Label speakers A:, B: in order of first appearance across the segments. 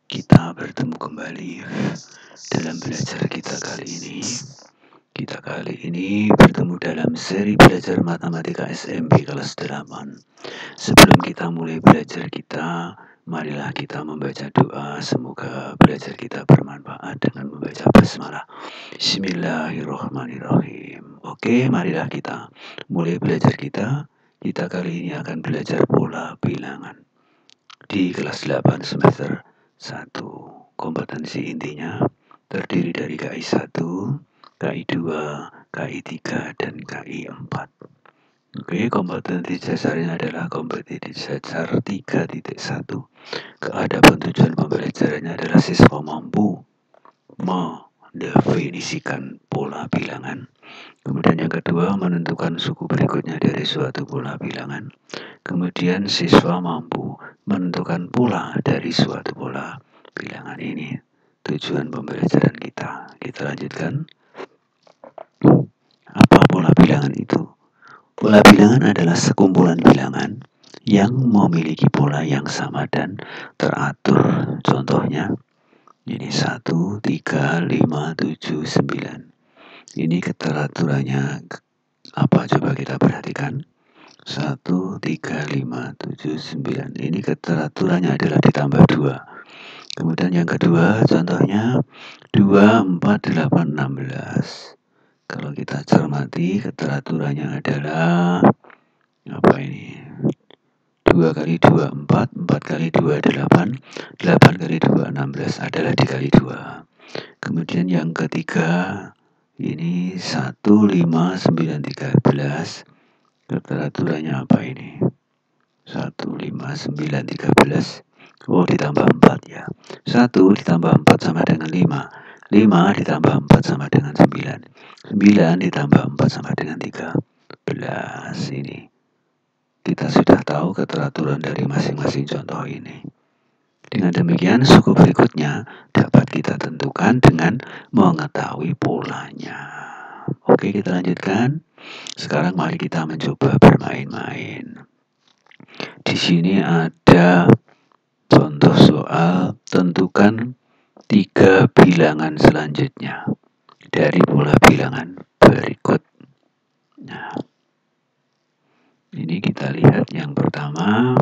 A: Kita bertemu kembali dalam belajar kita kali ini. Kita kali ini bertemu dalam seri belajar matematika SMP kelas 8. Sebelum kita mulai belajar kita, marilah kita membaca doa. Semoga belajar kita bermanfaat dengan membaca basmalah. Bismillahirrahmanirrahim. Oke, marilah kita mulai belajar kita. Kita kali ini akan belajar pola bilangan di kelas 8 semester 1. Kompetensi intinya terdiri dari KI 1, KI 2, KI 3, dan KI 4. Oke, kompetensi dasarnya adalah kompetensi dasar 3.1. Keadaan tujuan pembelajarannya adalah siswa mampu mendefinisikan pola bilangan. Kemudian yang kedua, menentukan suku berikutnya dari suatu pola bilangan. Kemudian siswa mampu menentukan pola dari suatu pola bilangan ini. Tujuan pembelajaran kita. Kita lanjutkan. Apa pola bilangan itu? Pola bilangan adalah sekumpulan bilangan yang memiliki pola yang sama dan teratur. Contohnya, ini 1, 3, 5, 7, 9. Ini keteraturannya apa? Coba kita perhatikan. 1, 3, 5, 7, 9. Ini keteraturannya adalah ditambah 2. Kemudian yang kedua, contohnya 2, 4, 8, 16. Kalau kita cermati, keteraturannya adalah apa ini? 2 kali 2, 4, 4 kali 2, 8, 8 kali 2, 16 adalah dikali 2. Kemudian yang ketiga, ini 1, 5, 9, 13. Keteraturannya apa ini? 1, 5, 9, 13. Oh, ditambah 4 ya. 1 ditambah 4 sama dengan 5. 5 ditambah 4 sama dengan 9. 9 ditambah 4 sama dengan 13. Ini kita sudah tahu keteraturan dari masing-masing contoh ini. Dengan demikian, suku berikutnya dapat kita tentukan dengan mengetahui polanya. Oke, kita lanjutkan. Sekarang mari kita mencoba bermain-main. Di sini ada contoh soal tentukan 3 bilangan selanjutnya dari pola bilangan berikut. Nah, ini kita lihat yang pertama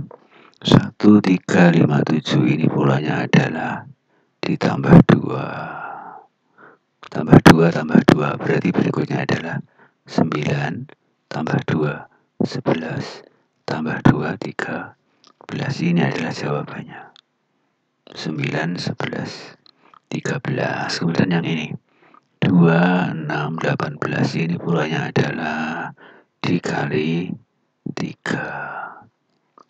A: 1, 3, 5, 7. Ini polanya adalah ditambah 2. Tambah 2, tambah 2. Berarti berikutnya adalah 9, tambah 2, 11, tambah 2, 13. Ini adalah jawabannya. 9, 11, 13. Kemudian yang ini 2, 6, 18. Ini polanya adalah dikali 3.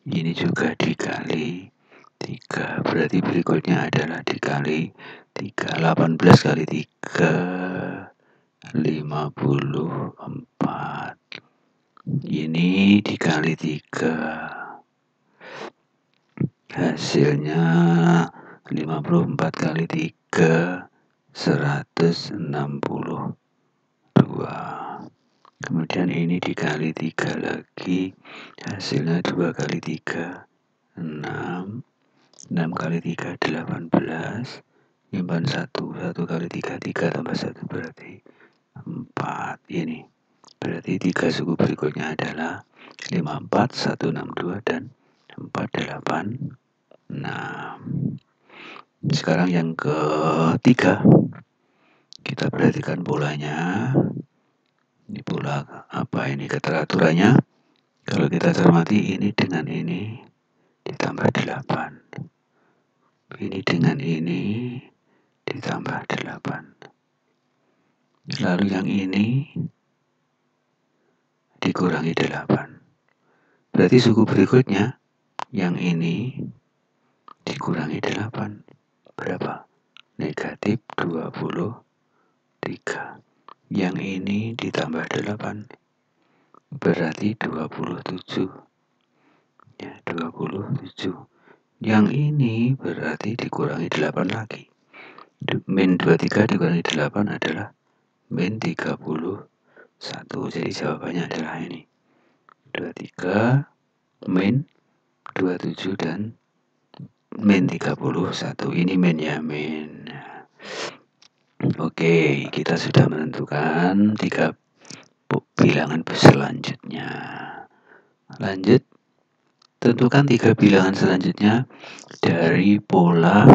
A: Ini juga dikali 3. Berarti berikutnya adalah dikali 3. 18 kali 3, 54. Ini dikali 3. Hasilnya 54 kali 3, 162. Kemudian ini dikali 3 lagi. Hasilnya 2 kali 3, 6. 6 kali 3, 18. Nyimpan 1. 1 kali 3, 3 tambah 1 berarti 4. Ini berarti 3 suku berikutnya adalah 54, 162, dan 486. Sekarang yang ketiga, kita perhatikan polanya. Ini pola apa ini keteraturannya? Kalau kita cermati, ini dengan ini ditambah 8. Ini dengan ini ditambah 8. Lalu yang ini dikurangi 8. Berarti suku berikutnya yang ini dikurangi 8. Berapa? Negatif 23. Yang ini ditambah 8. Berarti 27. Ya, 27. Yang ini berarti dikurangi 8 lagi. Min 23 dikurangi 8 adalah min 31. Jadi jawabannya adalah ini. 23 min 27 dan min 31. Ini min ya, min. Oke, kita sudah menentukan 3 bilangan selanjutnya. Lanjut, tentukan 3 bilangan selanjutnya dari pola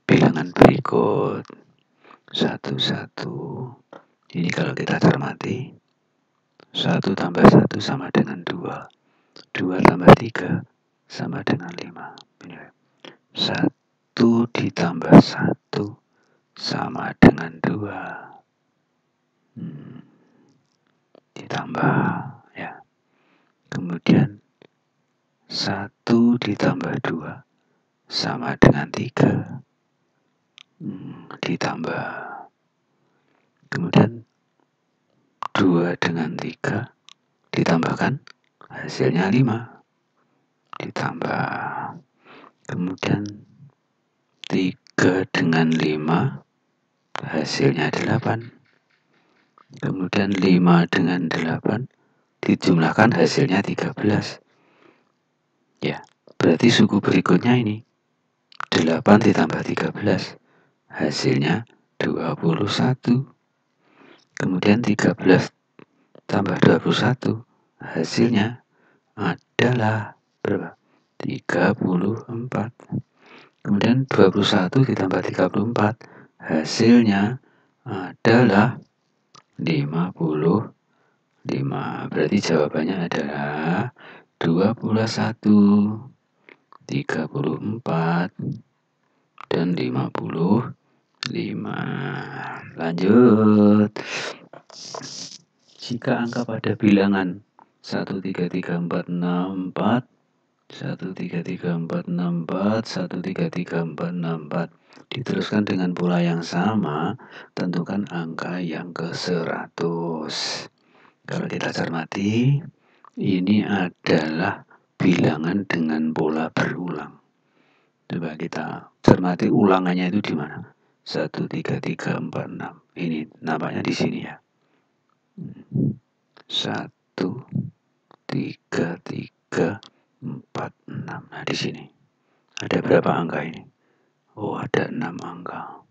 A: bilangan berikut. 1, 1. Ini kalau kita cermati, 1 tambah 1 sama dengan 2. 2 tambah 3 sama dengan 5. 1 ditambah 1 sama dengan 2. Ditambah ya. Kemudian 1 ditambah 2 sama dengan 3. Ditambah. Kemudian 2 dengan 3 ditambahkan hasilnya 5. Ditambah. Kemudian 3 dengan 5 hasilnya 8. Kemudian 5 dengan 8 dijumlahkan hasilnya 13. Ya, berarti suku berikutnya ini 8 ditambah 13 hasilnya 21. Kemudian 13 tambah 21 hasilnya adalah berapa? 34. Kemudian 21 ditambah 34 hasilnya adalah 55. Berarti jawabannya adalah 21, 34, dan 55. Lanjut. Jika angka pada bilangan 1, 3, 3, 4, 6, 4, 1, 3, 3, 4, 6, 4, 1, 3, 3, 4, 6, 4 diteruskan dengan pola yang sama, tentukan angka yang ke-100. Kalau kita cermati, ini adalah bilangan dengan pola berulang. Coba kita cermati ulangannya itu di mana? 1, 3, 3, 4, 6. Ini nampaknya di sini ya. 1, 3, 3, 4, 6. Nah, di sini. Ada berapa angka ini? Oh, ada 6 angka.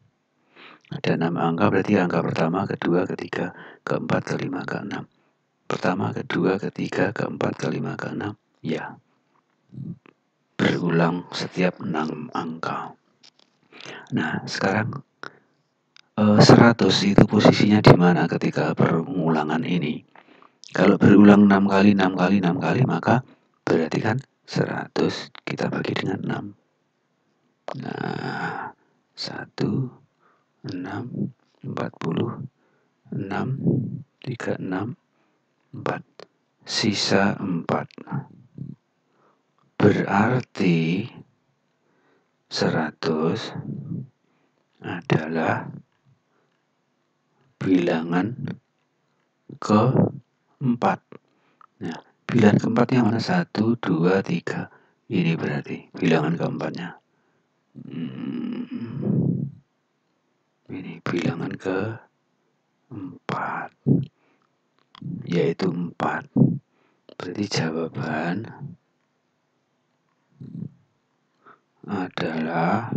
A: Ada 6 angka, berarti angka pertama, kedua, ketiga, keempat, kelima, keenam. Pertama, kedua, ketiga, keempat, kelima, keenam. Ya. Berulang setiap 6 angka. Nah, sekarang 100 itu posisinya di mana ketika pengulangan ini? Kalau berulang 6 kali, 6 kali, 6 kali, maka berarti kan 100 kita bagi dengan 6. Nah, 1, 6, 40, 6, 36, 4. Sisa 4. Berarti 100 adalah bilangan keempat. Nah, bilangan keempat yang mana? 1, 2, 3. Ini berarti bilangan keempatnya. Ini bilangan keempat, yaitu 4. Berarti jawaban adalah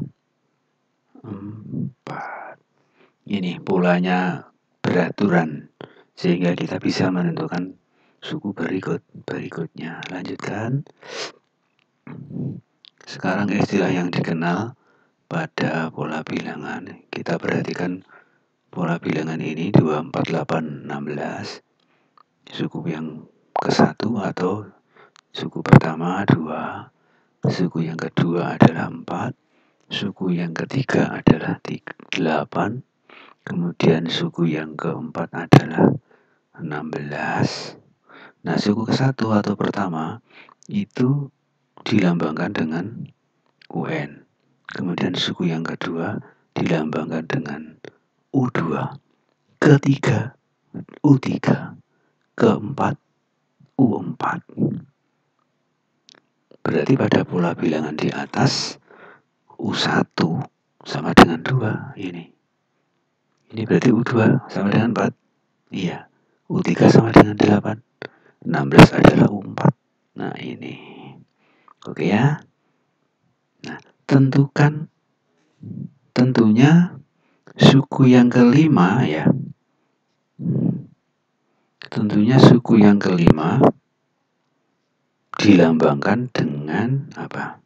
A: 4. Ini polanya beraturan sehingga kita bisa menentukan suku berikutnya. Lanjutkan. Sekarang istilah yang dikenal pada pola bilangan. Kita perhatikan pola bilangan ini 2, 4, 8, 16. Suku yang ke-1 atau suku pertama 2. Suku yang kedua adalah 4. Suku yang ketiga adalah 8. Kemudian suku yang keempat adalah 16. Nah, suku ke-1 atau pertama itu dilambangkan dengan UN. Kemudian suku yang kedua dilambangkan dengan U2. Ketiga U3. Keempat U4. Berarti pada pola bilangan di atas U1 sama dengan 2 ini. Ini berarti U2 sama dengan 4. Iya. U3 sama dengan 8. 16 adalah U4. Nah, ini. Oke ya. Nah, tentunya suku yang kelima ya. Tentunya suku yang kelima dilambangkan dengan apa?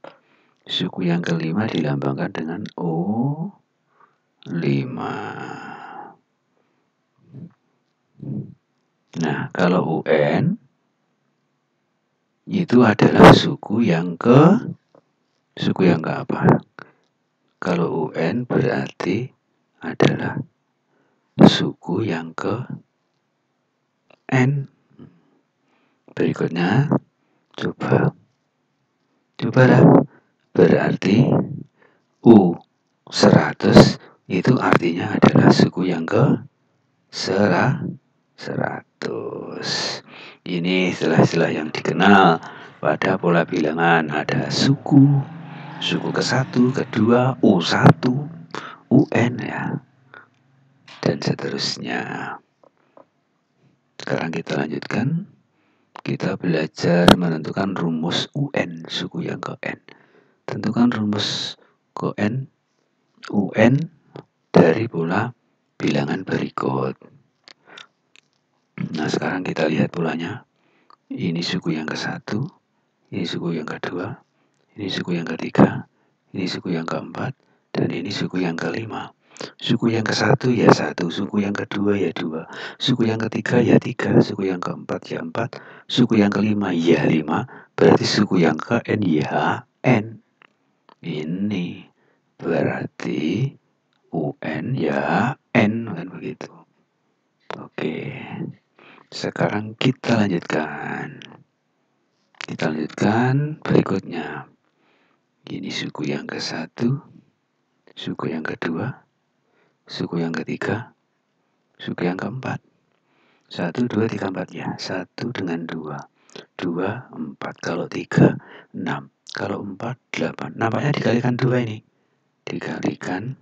A: Suku yang kelima dilambangkan dengan O5. Nah, kalau UN itu adalah suku yang ke apa? Kalau UN berarti adalah suku yang ke N. Berikutnya, cobalah. Berarti U100 itu artinya adalah suku yang ke 100. Ini istilah-istilah yang dikenal pada pola bilangan. Ada suku ke-1, ke-2, U1, UN ya, dan seterusnya. Sekarang kita lanjutkan. Kita belajar menentukan rumus UN, suku yang ke N. Tentukan rumus ke N, UN dari pola bilangan berikut. Nah, sekarang kita lihat polanya. Ini suku yang ke-1, ini suku yang ke-2, ini suku yang ke-3, ini suku yang ke-4, dan ini suku yang ke-5. Suku yang ke-1 ya 1, suku yang ke-2 ya 2, suku yang ke-3 ya 3, suku yang ke-4 ya 4, suku yang ke-5 ya 5, berarti suku yang ke N ya N. Ini berarti UN ya N, kan begitu. Oke, sekarang kita lanjutkan. Berikutnya. Ini suku yang ke-1, suku yang ke-2, suku yang ke-3, suku yang ke-4. 1, 2, 3, 4 ya. 1 dengan 2. 2, 4. Kalau 3, 6. Kalau 4, 8. Nampaknya dikalikan 2 ini. Dikalikan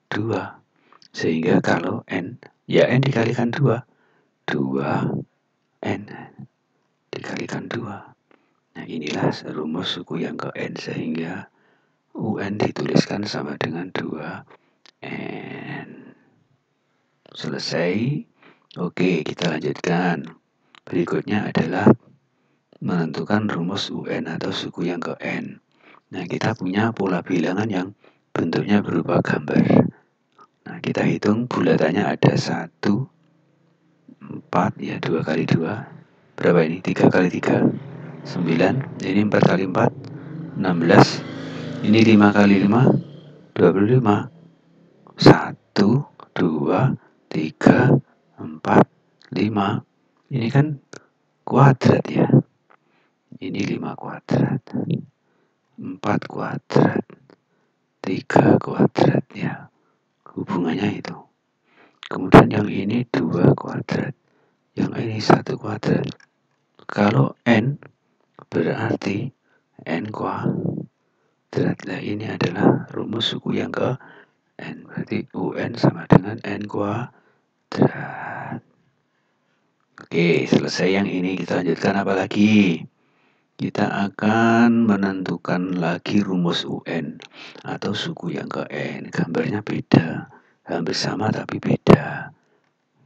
A: 2. Sehingga kalau N, ya N dikalikan 2. 2 N dikalikan 2. Nah, inilah rumus suku yang ke N, sehingga UN dituliskan sama dengan 2N. Selesai. Oke, kita lanjutkan. Berikutnya adalah menentukan rumus UN atau suku yang ke N. Nah, kita punya pola bilangan yang bentuknya berupa gambar. Nah, kita hitung bulatannya ada 1, 4, ya 2 kali 2. Berapa ini? 3 kali 3, 9. Ini 4 kali 4, 16. Ini 5 kali 5, 25. 1, 2, 3, 4, 5. Ini kan kuadrat ya. Ini 5 kuadrat, 4 kuadrat, 3 kuadrat ya. Hubungannya itu. Kemudian yang ini 2 kuadrat, yang ini 1 kuadrat. Kalau N berarti N kuadrat. Nah, ini adalah rumus suku yang ke N. Berarti UN sama dengan N kuadrat. Oke, selesai yang ini. Kita lanjutkan apa lagi? Kita akan menentukan lagi rumus UN atau suku yang ke N. Gambarnya beda, hampir sama tapi beda.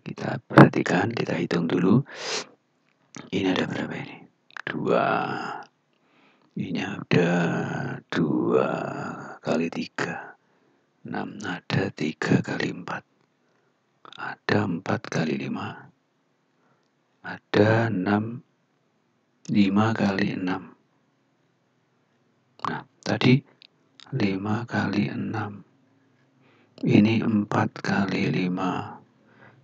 A: Kita perhatikan, kita hitung dulu. Ini ada berapa ini? 2. Ini ada 2 kali 3. 6. Ada 3 kali 4. Ada 4 kali 5. Ada 6. 5 kali 6. Nah, tadi 5 kali 6. Ini 4 kali 5.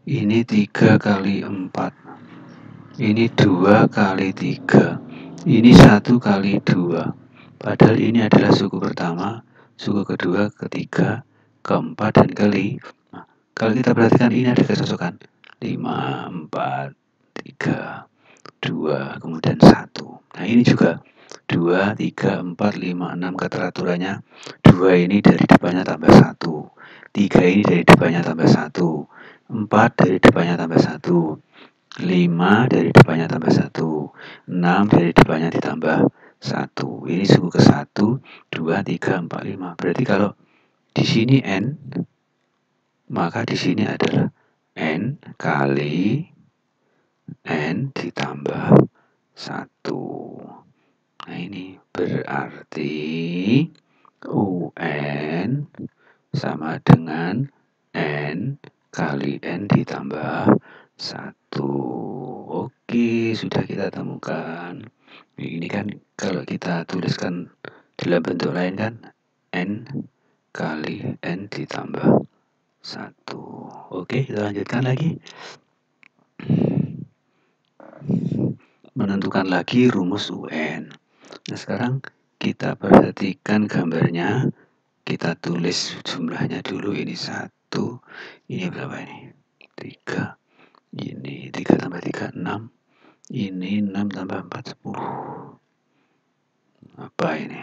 A: Ini 3 kali 4. Ini 2 kali 3. Ini 1 kali 2. Padahal ini adalah suku pertama, suku kedua, ketiga, keempat, dan kelima. Nah, kalau kita perhatikan ini ada kecocokan. 5, 4, 3, 2, kemudian 1. Nah, ini juga 2, 3, 4, 5, 6 keteraturannya. 2 ini dari depannya tambah 1. 3 ini dari depannya tambah 1. 4 dari depannya tambah 1. 5 dari depannya tambah 1. 6 dari depannya ditambah 1. Ini suku ke 1, 2, 3, 4, 5. Berarti kalau di sini N, maka di sini adalah N kali N ditambah 1. Nah ini berarti UN sama dengan N kali N ditambah 1. Oke, sudah kita temukan. Ini kan kalau kita tuliskan dalam bentuk lain kan N kali N ditambah 1. Oke, kita lanjutkan lagi. Menentukan lagi rumus UN. Nah, sekarang kita perhatikan gambarnya. Kita tulis jumlahnya dulu. Ini 1. Ini berapa ini? 3. Ini 3 tambah 3, 6. Ini 6 tambah 4, 10. Apa ini?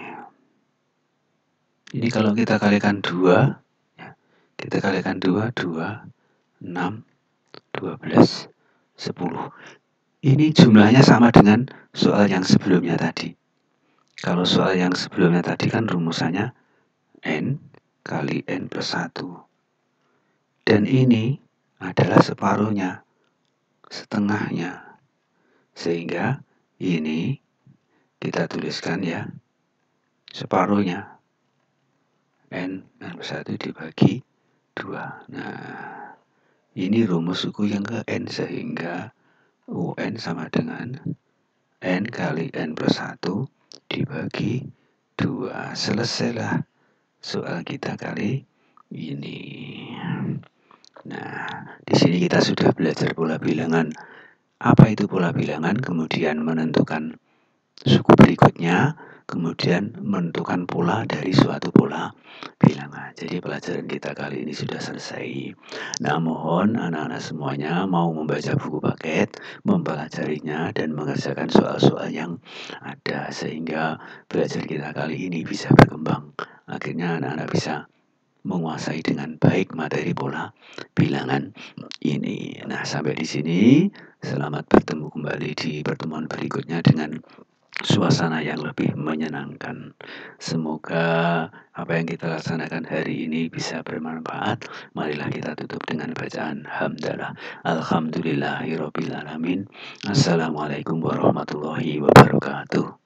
A: Ini kalau kita kalikan 2, ya, kita kalikan 2, 2, 6, 12, 10. Ini jumlahnya sama dengan soal yang sebelumnya tadi. Kalau soal yang sebelumnya tadi kan rumusannya N kali N plus 1. Dan ini adalah separuhnya, setengahnya. Sehingga ini kita tuliskan ya, separuhnya. N plus 1 dibagi 2. Nah, ini rumus suku yang ke N, sehingga UN sama dengan N kali N plus 1 dibagi 2. Selesailah soal kita kali ini. Nah, di sini kita sudah belajar pola bilangan. Apa itu pola bilangan? Kemudian menentukan suku berikutnya, kemudian menentukan pola dari suatu pola bilangan. Jadi pelajaran kita kali ini sudah selesai. Nah, mohon anak-anak semuanya mau membaca buku paket, mempelajarinya dan mengerjakan soal-soal yang ada, sehingga belajar kita kali ini bisa berkembang. Akhirnya anak-anak bisa menguasai dengan baik materi pola bilangan ini. Nah, sampai di sini. Selamat bertemu kembali di pertemuan berikutnya dengan suasana yang lebih menyenangkan. Semoga apa yang kita laksanakan hari ini bisa bermanfaat. Marilah kita tutup dengan bacaan hamdalah. Alhamdulillahirobbilalamin. Assalamualaikum warahmatullahi wabarakatuh.